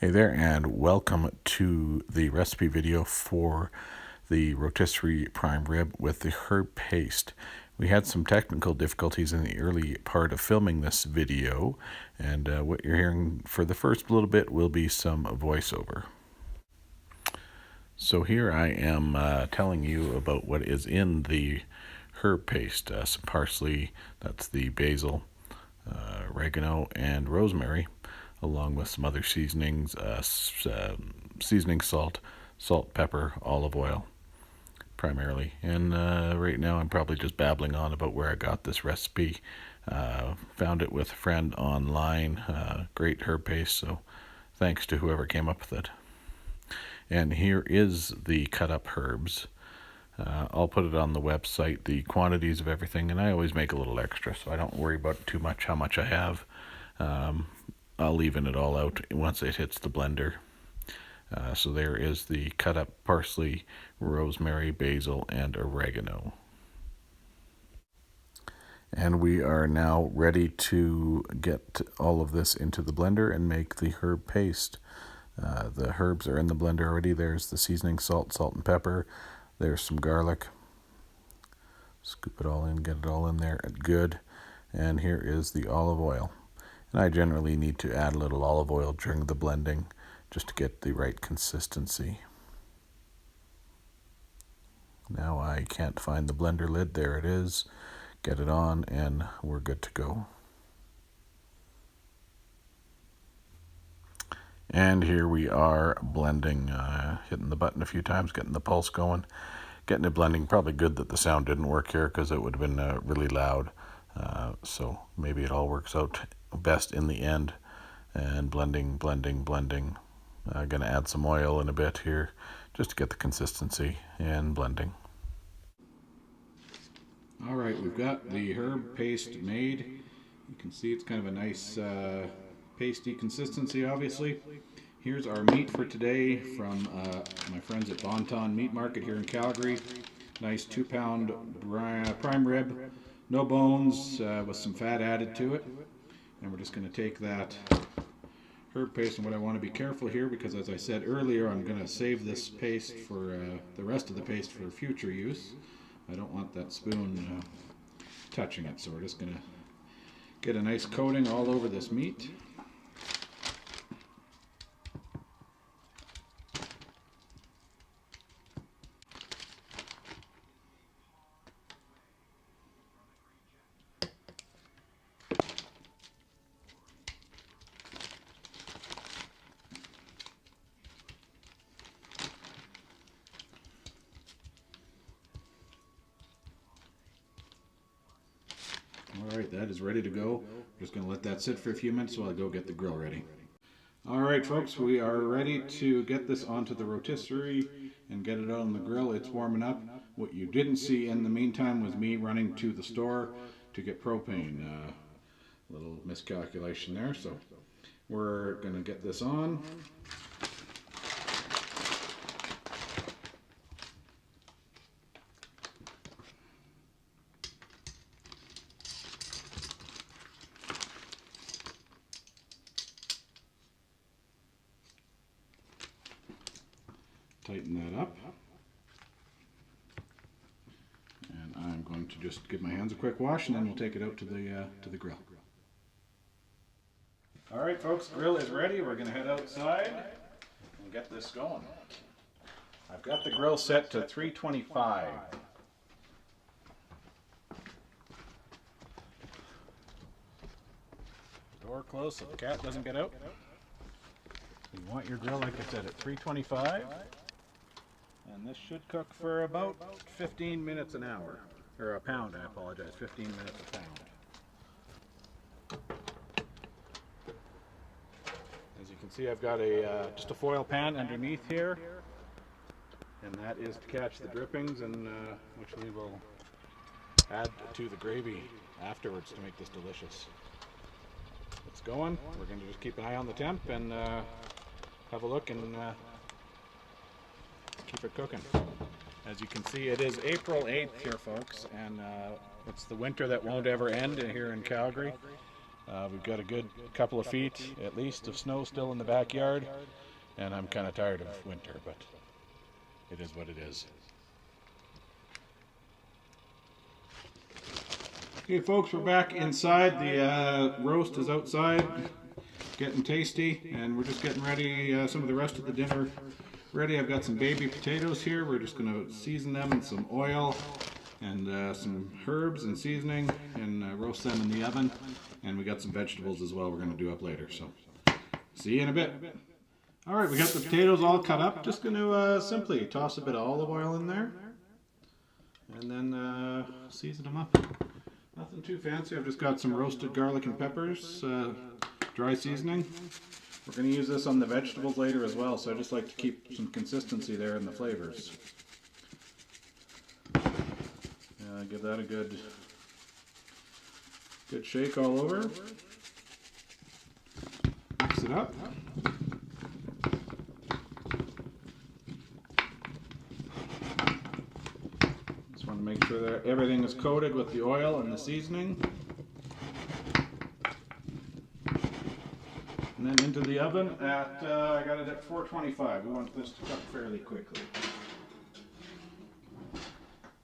Hey there, and welcome to the recipe video for the rotisserie prime rib with the herb paste. We had some technical difficulties in the early part of filming this video, and what you're hearing for the first little bit will be some voiceover. So here I am telling you about what is in the herb paste. Some parsley, that's the basil, oregano, and rosemary, along with some other seasonings, seasoning salt, pepper, olive oil, primarily. And right now I'm probably just babbling on about where I got this recipe. Found it with a friend online. Great herb paste, so thanks to whoever came up with it. And here is the cut up herbs. I'll put it on the website, the quantities of everything, and I always make a little extra, so I don't worry about too much how much I have. I'll even it all out once it hits the blender. So there is the cut up parsley, rosemary, basil, and oregano. And we are now ready to get all of this into the blender and make the herb paste. The herbs are in the blender already. There's the seasoning salt and pepper. There's some garlic. Scoop it all in, get it all in there good. And here is the olive oil. And I generally need to add a little olive oil during the blending just to get the right consistency. Now I can't find the blender lid. There it is. Get it on and we're good to go. And here we are blending, hitting the button a few times, getting the pulse going, getting it blending. Probably good that the sound didn't work here because it would have been really loud. So maybe it all works out best in the end. And blending. I'm going to add some oil in a bit here just to get the consistency and blending. All right, we've got the herb paste made. You can see it's kind of a nice pasty consistency, obviously. Here's our meat for today from my friends at Bonton Meat Market here in Calgary. Nice 2-pound prime rib, no bones, with some fat added to it. And we're just going to take that herb paste, and what I want to be careful here, because as I said earlier, I'm going to save this paste for the rest of the paste for future use. I don't want that spoon touching it, so we're just going to get a nice coating all over this meat. Alright, that is ready to go. I'm just going to let that sit for a few minutes while I go get the grill ready. Alright folks, we are ready to get this onto the rotisserie and get it on the grill. It's warming up. What you didn't see in the meantime was me running to the store to get propane. Little miscalculation there, so we're going to get this on. Tighten that up. And I'm going to just give my hands a quick wash and then we'll take it out to the grill. Alright folks, grill is ready. We're going to head outside and get this going. I've got the grill set to 325. Door closed so the cat doesn't get out. You want your grill, like I said, at 325. And this should cook for about 15 minutes an hour. Or a pound, I apologize. 15 minutes a pound. As you can see, I've got just a foil pan underneath here. And that is to catch the drippings, and which we will add to the gravy afterwards to make this delicious. It's going. We're going to just keep an eye on the temp and have a look and keep it cooking. As you can see, it is April 8th here, folks, and it's the winter that won't ever end here in Calgary. We've got a good couple of feet, at least, of snow still in the backyard, and I'm kind of tired of winter, but it is what it is. Okay, folks, we're back inside. The roast is outside, getting tasty, and we're just getting ready, some of the rest of the dinner ready. I've got some baby potatoes here. We're just going to season them in some oil and some herbs and seasoning and roast them in the oven. And we got some vegetables as well we're going to do up later. So see you in a bit. All right, we got the potatoes all cut up. Just going to simply toss a bit of olive oil in there and then season them up. Nothing too fancy. I've just got some roasted garlic and peppers, dry seasoning. We're going to use this on the vegetables later as well, so I just like to keep some consistency there in the flavors. Give that a good shake all over. Mix it up. Just want to make sure that everything is coated with the oil and the seasoning. And then into the oven at, I got it at 425. We want this to cook fairly quickly.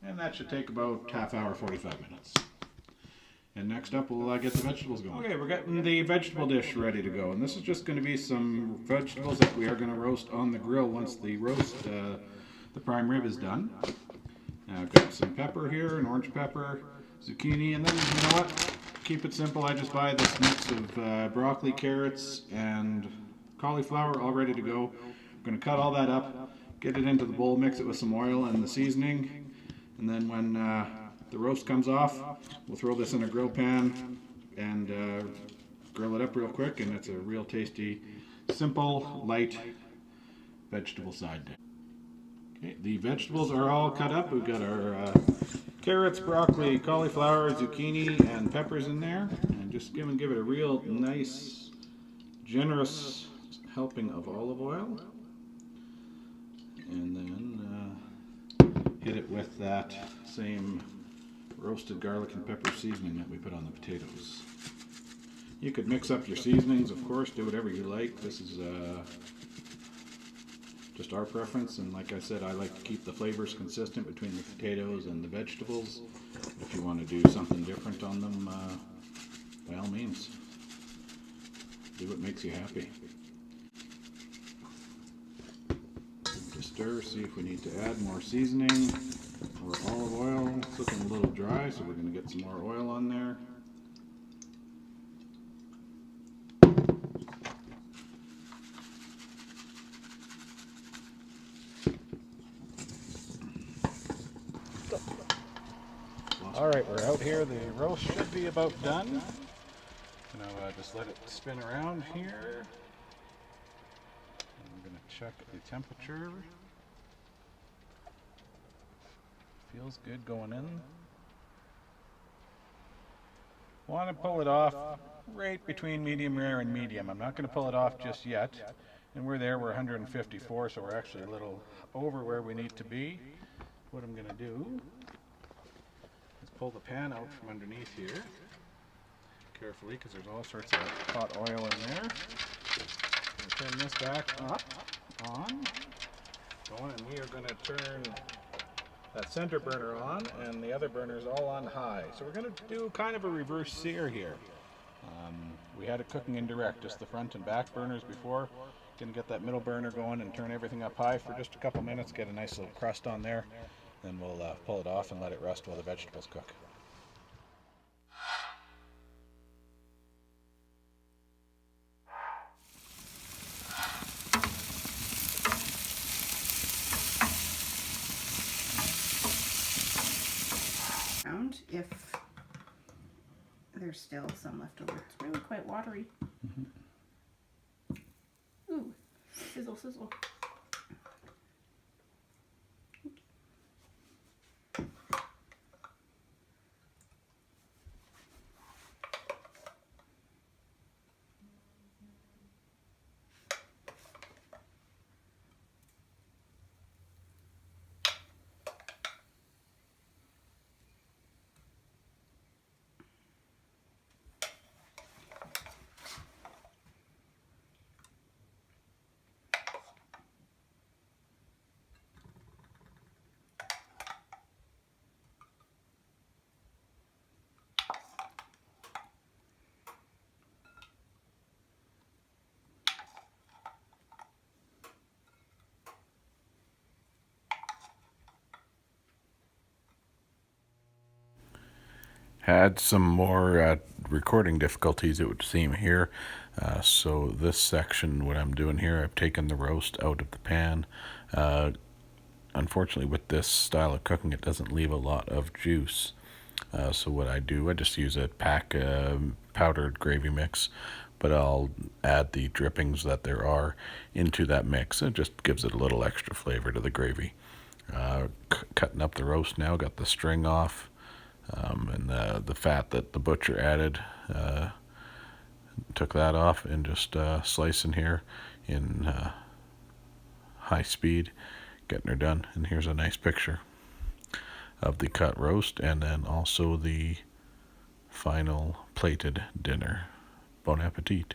And that should take about half hour, 45 minutes. And next up, we'll get the vegetables going. Okay, we're getting the vegetable dish ready to go. And this is just going to be some vegetables that we are going to roast on the grill once the roast, the prime rib is done. Now I've got some pepper here, an orange pepper, zucchini, and then, you know what? Keep it simple. I just buy this mix of broccoli, carrots, and cauliflower all ready to go. I'm going to cut all that up, get it into the bowl, mix it with some oil and the seasoning, and then when the roast comes off, we'll throw this in a grill pan and grill it up real quick, and it's a real tasty, simple, light vegetable side dish. Okay, the vegetables are all cut up. We've got our carrots, broccoli, cauliflower, zucchini, and peppers in there. And just give it a real nice, generous helping of olive oil. And then hit it with that same roasted garlic and pepper seasoning that we put on the potatoes. You could mix up your seasonings, of course, do whatever you like. This is just our preference, and like I said, I like to keep the flavors consistent between the potatoes and the vegetables. If you want to do something different on them, by all means, do what makes you happy. Just stir, see if we need to add more seasoning or olive oil. It's looking a little dry, so we're going to get some more oil on there. Alright, we're out here. The roast should be about done. Now just let it spin around here. And I'm going to check the temperature. Feels good going in. Want to pull it off right between medium rare and medium. I'm not going to pull it off just yet. And we're 154, so we're actually a little over where we need to be. What I'm going to do, pull the pan out from underneath here carefully, because there's all sorts of hot oil in there. Turn this back up, on, and we are going to turn that center burner on, and the other burner is all on high. So we're going to do kind of a reverse sear here. We had it cooking indirect, just the front and back burners before. Going to get that middle burner going and turn everything up high for just a couple minutes, get a nice little crust on there. Then we'll pull it off and let it rest while the vegetables cook. If there's still some left over. It's really quite watery. Ooh, sizzle, sizzle. had some more recording difficulties, it would seem, here. So this section, what I'm doing here, I've taken the roast out of the pan. Unfortunately, with this style of cooking, it doesn't leave a lot of juice. So what I do, I just use a pack powdered gravy mix, but I'll add the drippings that there are into that mix. It just gives it a little extra flavor to the gravy. Cutting up the roast now, got the string off, and the fat that the butcher added, took that off, and just slicing here in high speed, getting her done. And here's a nice picture of the cut roast, and then also the final plated dinner. Bon appetit.